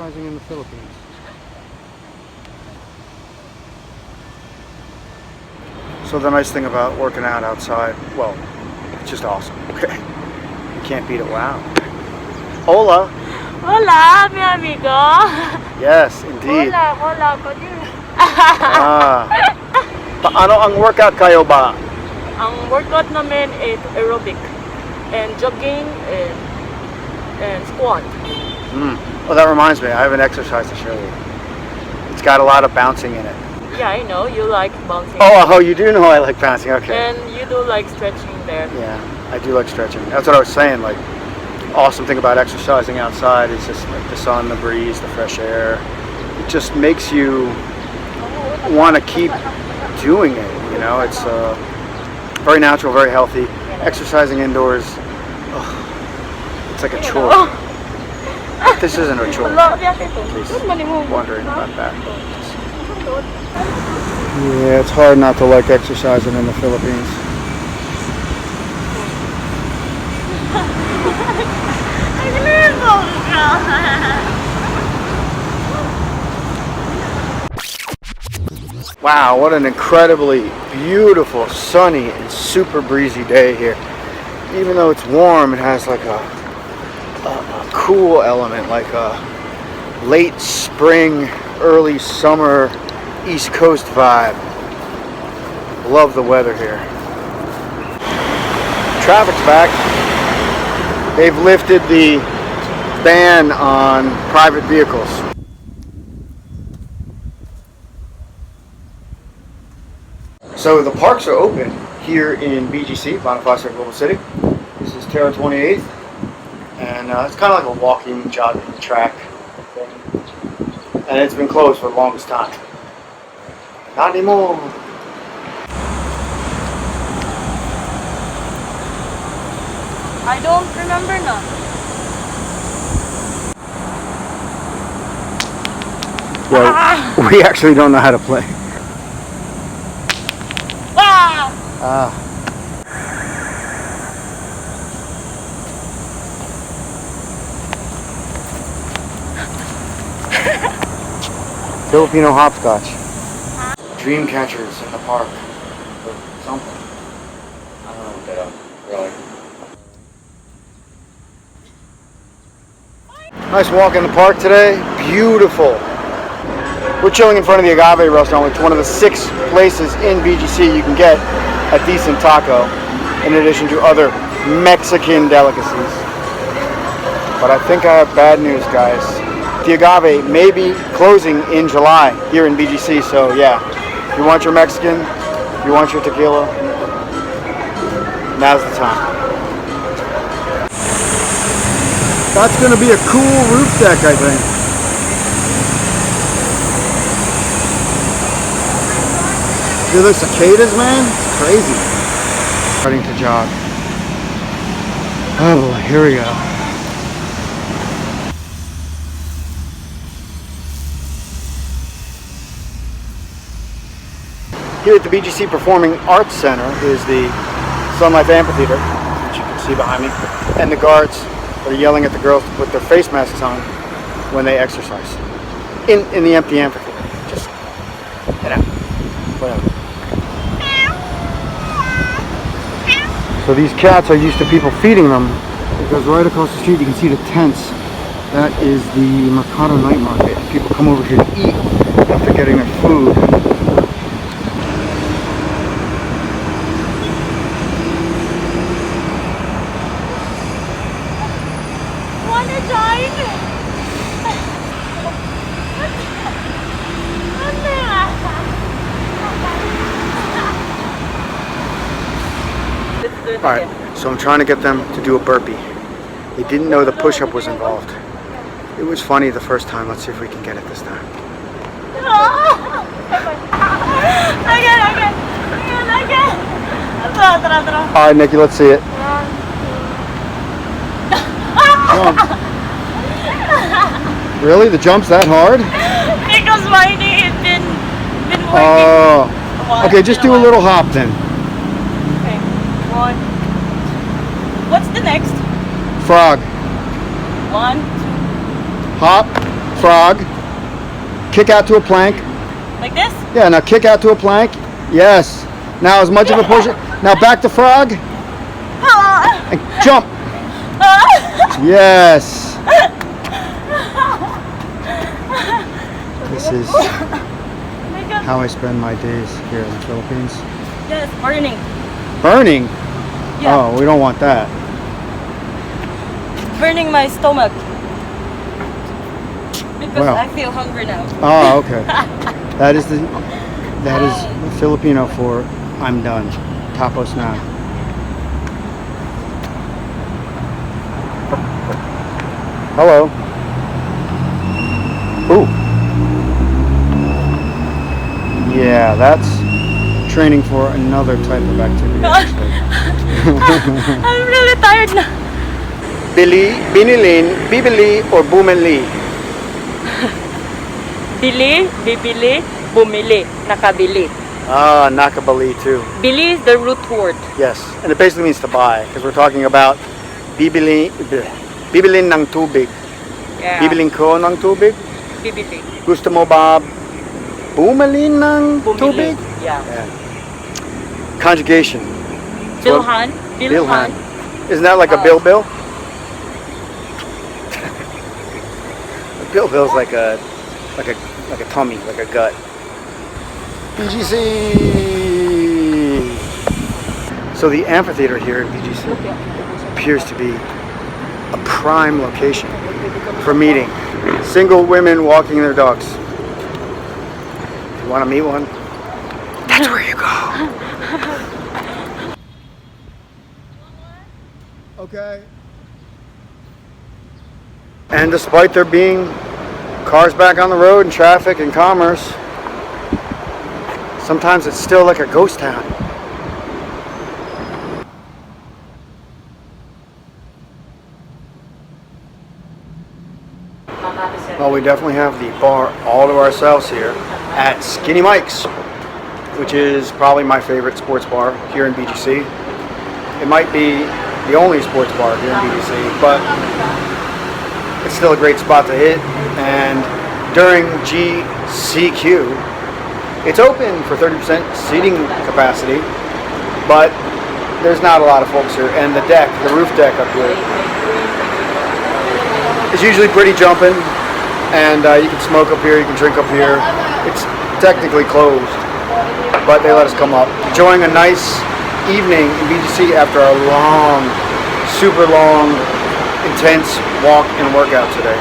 exercising in the Philippines. So the nice thing about working out outside, well, it's just awesome. Okay, you can't beat it. Wow. Hola. Hola, mi amigo. Yes, indeed. Hola, hola, konnichiwa. Paano ang workout kayo ba? Ang workout namin is aerobic and jogging and squat. Well, that reminds me, I have an exercise to show you. It's got a lot of bouncing in it. Yeah, I know you like bouncing. Oh, you do know I like bouncing. Okay. And you do like stretching there. Yeah, I do like stretching. That's what I was saying. Like, awesome thing about exercising outside is just like the sun, the breeze, the fresh air. It just makes you want to keep doing it. You know, it's very natural, very healthy. Exercising indoors, it's like a chore. This isn't a chore. In case you're wondering about that. Yeah, it's hard not to like exercising in the Philippines. Wow, what an incredibly beautiful, sunny, and super breezy day here. Even though it's warm, it has like a cool element, like a late spring, early summer, East Coast vibe. Love the weather here. Traffic's back. They've lifted the ban on private vehicles. So the parks are open here in BGC, Bonifacio Global City. This is Terra 28th, and it's kind of like a walking, jogging track thing. And it's been closed for the longest time. Not anymore. I don't remember none. Well, we actually don't know how to play. Filipino hopscotch. Dream catchers in the park. Or something. I don't know what they are, really. Nice walk in the park today. Beautiful. We're chilling in front of the Agave restaurant, which is one of the 6 places in BGC you can get a decent taco, in addition to other Mexican delicacies. But I think I have bad news, guys. The Agave may be closing in July here in BGC, so yeah, if you want your Mexican, if you want your tequila, now's the time. That's going to be a cool roof deck, I think. Dude, those cicadas, man, it's crazy. Starting to jog. Oh boy, here we go. Here at the BGC Performing Arts Center is the Sun Life Amphitheater, which you can see behind me, and the guards are yelling at the girls to put their face masks on when they exercise. In the empty amphitheater. Just, you know, whatever. So these cats are used to people feeding them, because right across the street you can see the tents. That is the Mercado Night Market. People come over here to eat after getting their food. Alright, so I'm trying to get them to do a burpee. They didn't know the push-up was involved. It was funny the first time. Let's see if we can get it this time. Again. Alright, Nikki, let's see it. Jump. Really? The jump's that hard? Because my knee has been working. Oh. Okay, just do a little hop then. Okay. 1. What's the next? Frog. 1, 2. Hop. frog. Kick out to a plank. Like this? Yeah, now kick out to a plank. Yes. Now as much of a push. Now back to frog. And jump. Yes. This is how I spend my days here in the Philippines. Yes, burning. Burning? Yeah. Oh, we don't want that. Burning my stomach. Because Wow. I feel hungry now. Oh, okay. That is Filipino for I'm done. Tapos na. Hello. Ooh. Yeah, that's training for another type of activity, actually. I'm really tired now. Bibili, or bumili? Bili, bibili, bumili, nakabili. Ah, nakabali too. Bili is the root word. Yes, and it basically means to buy, because we're talking about bibilin ng tubig. Yeah. Bibilin ko ng tubig? Bibili. Gusto mo ba bumili ng Bumili. tubig? Yeah. Yeah. Conjugation. Bilhan. Bilhan. Isn't that like a Oh. bill? A bill's like a tummy, like a gut. BGC. So the amphitheater here at BGC appears to be a prime location for meeting single women walking their dogs. If you want to meet one, that's where you go. Okay. And despite there being cars back on the road and traffic and commerce, sometimes it's still like a ghost town. Well, we definitely have the bar all to ourselves here at Skinny Mike's, which is probably my favorite sports bar here in BGC. It might be the only sports bar here in BGC, but it's still a great spot to hit. And during GCQ, it's open for 30% seating capacity, but there's not a lot of folks here. And the deck, the roof deck up here, is usually pretty jumping. And you can smoke up here, you can drink up here. It's technically closed, but they let us come up. Enjoying a nice evening in BGC after a long, super long, intense walk and workout today.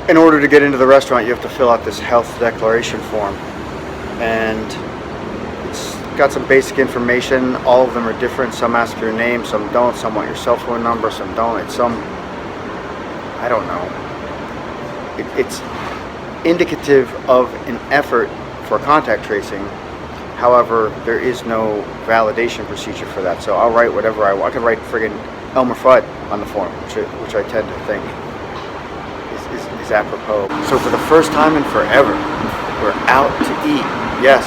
In order to get into the restaurant, you have to fill out this health declaration form. And it's got some basic information. All of them are different. Some ask for your name, some don't. Some want your cell phone number, some don't. It's some, I don't know. It's indicative of an effort for contact tracing. However, there is no validation procedure for that. So I'll write whatever I want. I could write friggin' Elmer Fudd on the form, which I tend to think is apropos. So for the first time in forever, we're out to eat. Yes,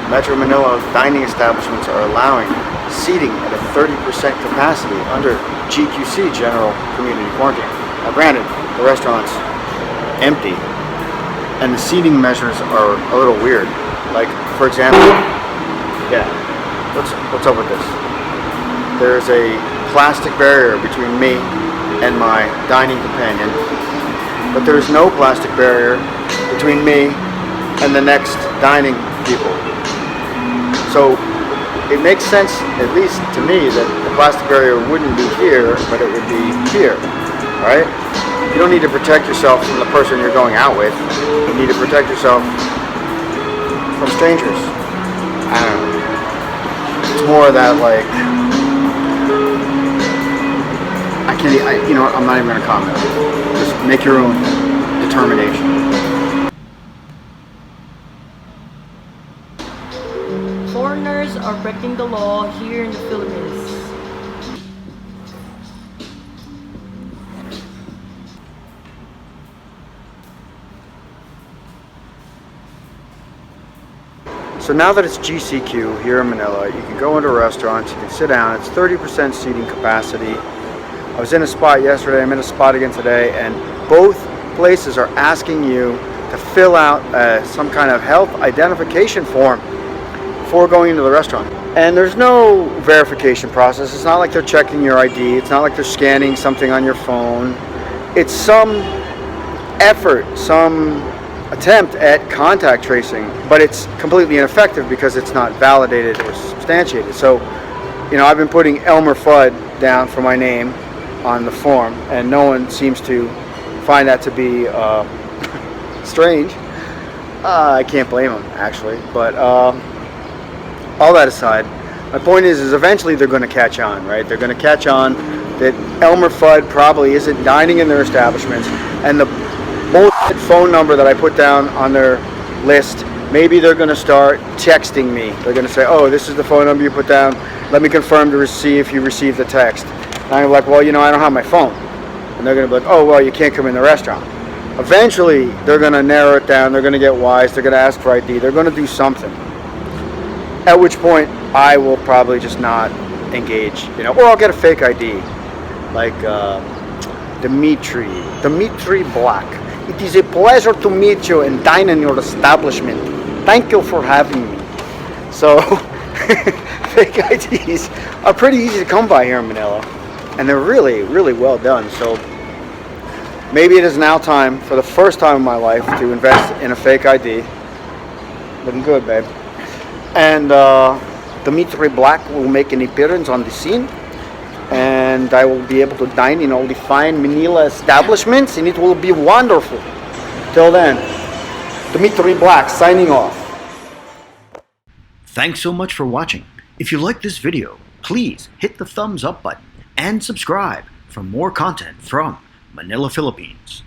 Metro Manila dining establishments are allowing seating at a 30% capacity under GQC, General Community Quarantine. Now granted, the restaurant's empty, and the seating measures are a little weird. Like, for example, yeah, what's up with this? There's a plastic barrier between me and my dining companion, but there's no plastic barrier between me and the next dining people. So it makes sense, at least to me, that the plastic barrier wouldn't be here, but it would be here, right? You don't need to protect yourself from the person you're going out with. You need to protect yourself from strangers. I don't know. It's more of that, like, you know what, I'm not even going to comment. Just make your own determination. Foreigners are breaking the law here in the Philippines. So now that it's GCQ here in Manila, you can go into restaurants, you can sit down, it's 30% seating capacity. I was in a spot yesterday, I'm in a spot again today, and both places are asking you to fill out some kind of health identification form before going into the restaurant. And there's no verification process. It's not like they're checking your ID. It's not like they're scanning something on your phone. It's some effort, some attempt at contact tracing, but it's completely ineffective because it's not validated or substantiated. So, you know, I've been putting Elmer Fudd down for my name on the form, and no one seems to find that to be strange. I can't blame them, actually, but all that aside, my point is eventually they're going to catch on, right? They're going to catch on that Elmer Fudd probably isn't dining in their establishments, and the bullshit phone number that I put down on their list, maybe they're going to start texting me. They're going to say, oh, this is the phone number you put down. Let me confirm to see if you received the text. And I'm like, well, you know, I don't have my phone. And they're going to be like, oh, well, you can't come in the restaurant. Eventually, they're going to narrow it down. They're going to get wise. They're going to ask for ID. They're going to do something. At which point, I will probably just not engage, you know, or I'll get a fake ID, like Dimitri Black. It is a pleasure to meet you and dine in your establishment. Thank you for having me. So, fake IDs are pretty easy to come by here in Manila, and they're really, really well done. So, maybe it is now time, for the first time in my life, to invest in a fake ID. Looking good, babe. And Dimitri Black will make an appearance on the scene, and I will be able to dine in all the fine Manila establishments, and it will be wonderful. Till then, Dimitri Black signing off. Thanks so much for watching. If you like this video, please hit the thumbs up button and subscribe for more content from Manila, Philippines.